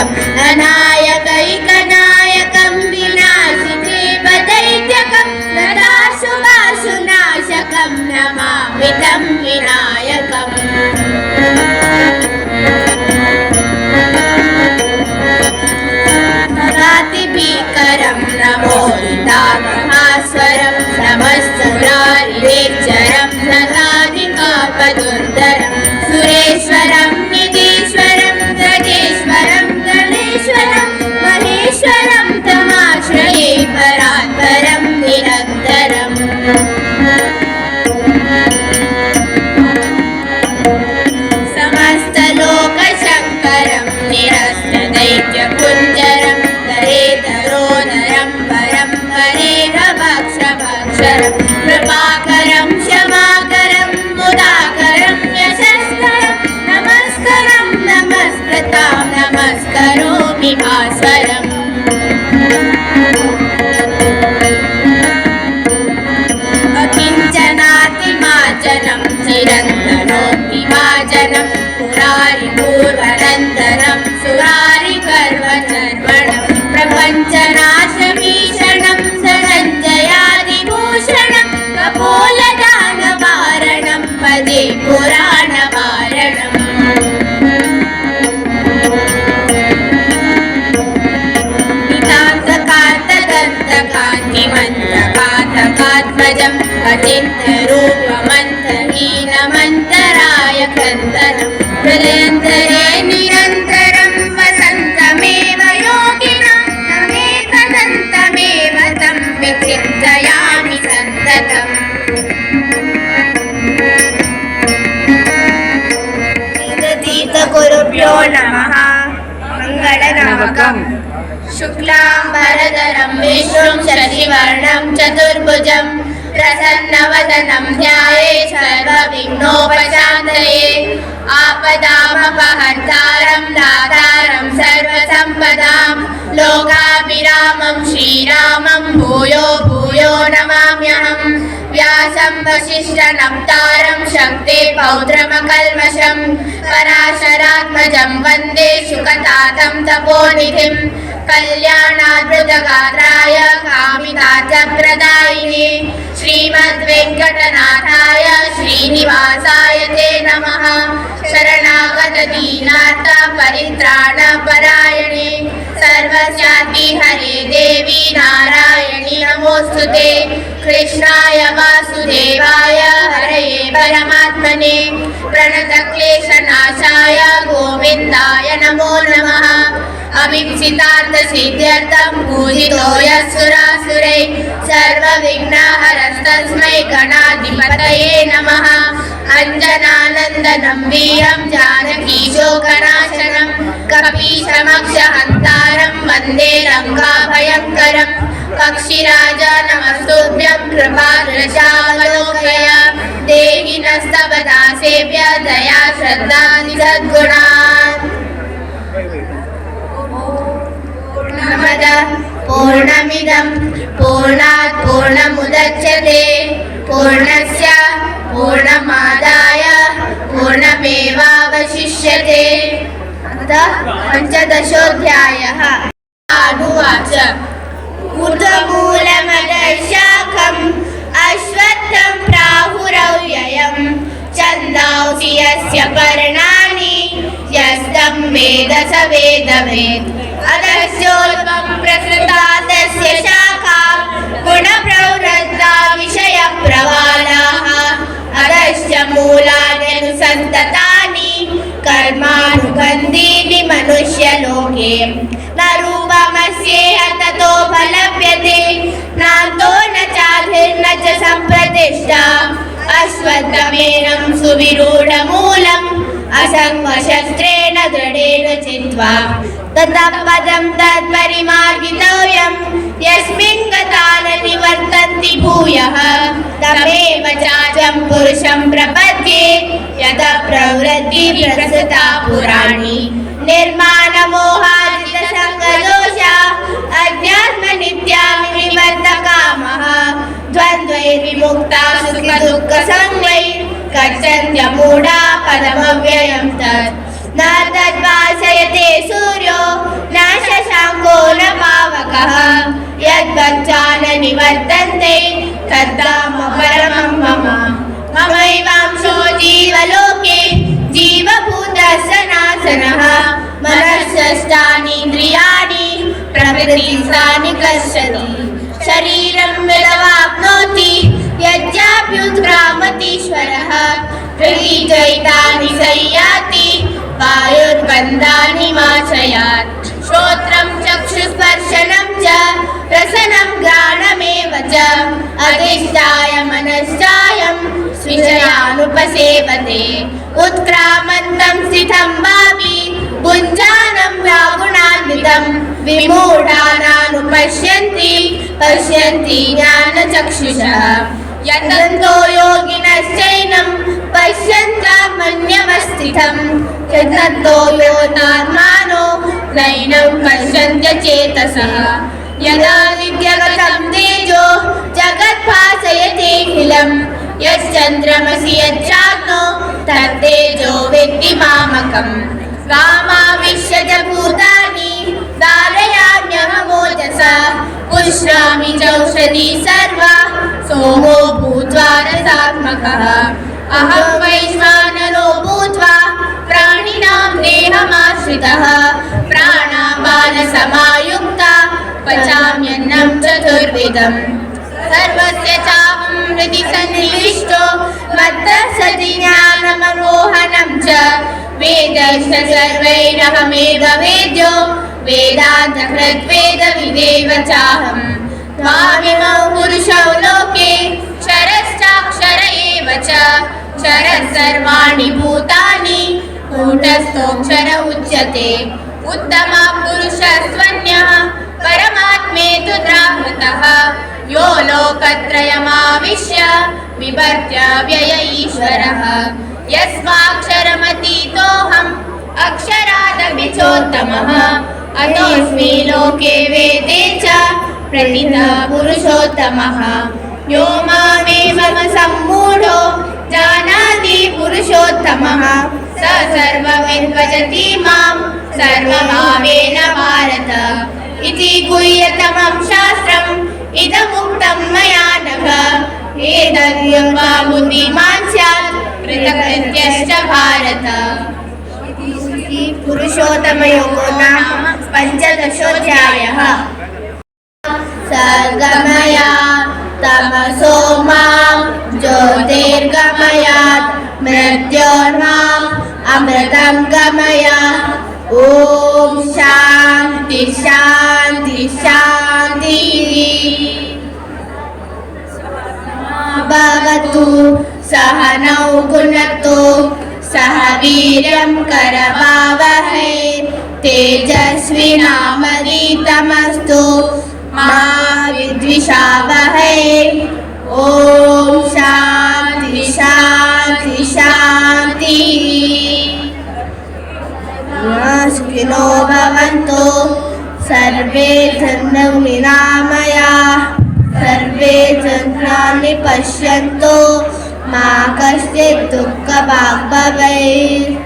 नायकम् अनायकैकनायकं विनाशिदेवदैत्यकं नदाशुभाशुनाशकं नमामि तं विनायकम् भीकरं नमोदितामहास्वरं नमस्तुरारिवेच्चरं नगाधिकापदुर्धरं सुरेश्वरं निधीश्वरं गजेश्वरं गणेश्वरं महेश्वरं तमाश्रये परात्परं निरन्तरम् समस्तलोकशङ्करं निरस्तदैत्यकुञ्जरं दरेतरोदरं परं परेहभक्षभक्षरं कृपाकरं क्षमाकरं मुदाकरं यशस्करं नमस्करं नमस्कृतां नमस्करोमि भास्वरम् अकिञ्चनातिमाचनं चिरन्तनोऽतिभाजनं पुरारिपूर्वनन्दनं सुरारिगर्वचर्वणं प्रपञ्चनाशभीषणं धनञ्जयादिभूषणं कपोलदानवारणं भजे पुराणवारणम् नितान्तकान्तदन्तकान्तिमन्तकान्तकात्मजम् अचिन्त्यरूपमन्तहीनमन्तराय क्रन्दनं हृदयन्तरे निरन्तरं वसन्तमेव योगिनं नमेकदन्तमेव तं विचिन्तयामि सन्ततम् गुरुभ्यो नमः। मङ्गलनामकम् शुक्लाम्बरधरं विष्णुं शशिवर्णं चतुर्भुजं प्रसन्नवदनं ध्यायेत् सर्वविघ्नोपशान्तये आपदामपहर्तारं दातारं सर्वसम्पदां लोकाभिरामं श्रीरामं भूयो भूयो नमाम्यहम् व्यासं वसिष्ठनप्तारं शक्ते पौत्रमकल्मषं पराशरात्मजं वन्दे शुकतातं तपोनिधिं कल्याणाद्भुतगात्राय कामितार्थप्रदायिने श्रीमद्वेङ्कटनाथाय श्रीनिवासाय ते नमः। शरणागतदीनार्थ परित्राणपरायणे सर्वस्यापि हरे देवी नारायणि नमोऽस्तुते। कृष्णाय वासुदेवाय हरये परमात्मने प्रणतक्लेशनाशाय गोविन्दाय नमो नमः। अमीप्सितार्थसिद्ध्यर्थं पूजितो यः सुरासुरैः सर्वविघ्नहरस्तस्मै गणाधिपतये नमः। अञ्जनानन्दनं वीरं जानकीशोकनाशनं कपीशमक्षहन्तारं वन्दे लङ्काभयङ्करं। पक्षिराज नमस्तुभ्यं कृपादृशावलोकय देहि नस्तव दासेभ्य दया श्रद्धानि सद्गुणान्। पूर्णमिदं पूर्णात् पूर्णमुदच्यते पूर्णस्य पूर्णमादाय पूर्णमेवावशिष्यते। पञ्चदशोऽध्यायः। आनुवाच ऊर्ध्वमूलमधःशाखम् अश्वत्थं प्राहुरव्ययं छन्दांसि यस्य पर्णानि यस्तं वेद स वेदवेत्। अधश्चोर्ध्वं प्रसृता तस्य शाखा गुणप्रवृद्धा विषयप्रवालाः। अधश्च मूलान्यनुसन्ततानि कर्मानुबन्धीनि मनुष्यलोके। न रूपमस्येह ततोपलभ्यते नान्तो न चाधिर्न च सम्प्रतिष्ठा। अश्वत्थमेनं सुविरूढमूलम् असङ्गशस्त्रेण दृढेन चित्वा ततः पदं तत्परिमार्गितव्यं यस्मिन् गता न निवर्तन्ति भूयः। तमेव चाजं पुरुषं प्रपद्ये यतः प्रवृत्ति प्रसृता पुराणी। निर्माणमोहाजितसङ्गदोषा अध्यात्मनित्या विवर्तकामः। द्वन्द्वैर्विमुक्ता सुखदुःखसंज्ञैः गच्छन्त्यमूढा पदमव्ययं तत्। न तद्भासयते सूर्यो वर्तन्ते तद्धाम परमं मम ममैवांशो जीवलोके जीवभूतः सनातनः मनःषष्ठानीन्द्रियाणि प्रकृतिस्थानि कर्षति शरीरं यदवाप्नोति यज्ञाप्युत्क्रामतीश्वरः गृहीत्वैतानि संयाति वायुर्गन्धानि माचयात् श्रोत्रं चक्षुस्पर्शनं च रसनं घ्राणमेव च अधिष्ठाय मनश्चायं स्विषयानुपसेवते उत्क्रामन्तं स्थितं वापि भुञ्जानं व्यागुणान्वितं विमूढानानुपश्यन्ति पश्यन्ति ज्ञानचक्षुषः यतन्तो योगिनश्चैनं पश्यन्तमन्यवस्थितं यतन्तो योनात्मानो नैनं पश्यन्त्यचेतसः यदादित्यगतं तेजो जगद्भासयतेऽखिलं यश्चन्द्रमसि यच्चाग्नो तत्तेजो विद्धि मामकम् गामाविश्य च भूतानि धारयाम्यहमोजसा पुष्णामि चौषधी सर्वा सोमो भूत्वा रसात्मकः अहं वैश्वानरो भूत्वा प्राणिनां देहमाश्रितः प्राणापानसमायुक्ता पचाम्यन्नं चतुर्विधम् सर्वस्य चाहं हृदि सन्निविष्टो मत्तः सति ज्ञानमरोहणं च वेदश्च सर्वैरहमेव वेद्यो वेदान्तकृद्वेदविदेव चाहम् त्वामिमौ पुरुषौ लोके क्षरश्चाक्षर एव च क्षरः सर्वाणि भूतानि कूटस्थोऽक्षर उच्यते उत्तमः पुरुषः स्वन्यः परमात्मेतु द्रावृतः यो लोकत्रयमाविश्य विभर्त्य व्यय ईश्वरः यस्माक्षरमतीतोऽहम् अक्षरादपि चोत्तमः अतोऽस्मि लोके वेदे च प्रणीतः पुरुषोत्तमः यो मामेवं सम्मूढो जानाति पुरुषोत्तमः स सर्वविद् भजति मां सर्वभावेन भारत इति गुह्यतमं शास्त्रम् इदमुक्तं मया नघ एतद्यज्ञा बुद्धिमान् स्यात् कृतकृत्यश्च भारत। पुरुषोत्तमयोगो नाम पञ्चदशोऽध्यायः। सर्गमया तमसो मां ज्योतिर्गमयात् मृत्योर्माम् अमृतं गमया। ॐ शान्ति शान्ति शान्तिः। भवतु सहनौ भुनक्तु सह वीर्यं करवावहै तेजस्विनामधीतमस्तु मा विद्विषावहै। ॐ शान्ति शान्ति शान्तिः। सुखिनो भवन्तु सर्वे जन्तु निरामयाः सर्वे जनानि पश्यन्तु मा कश्चित् दुःखभाग् भवेत्।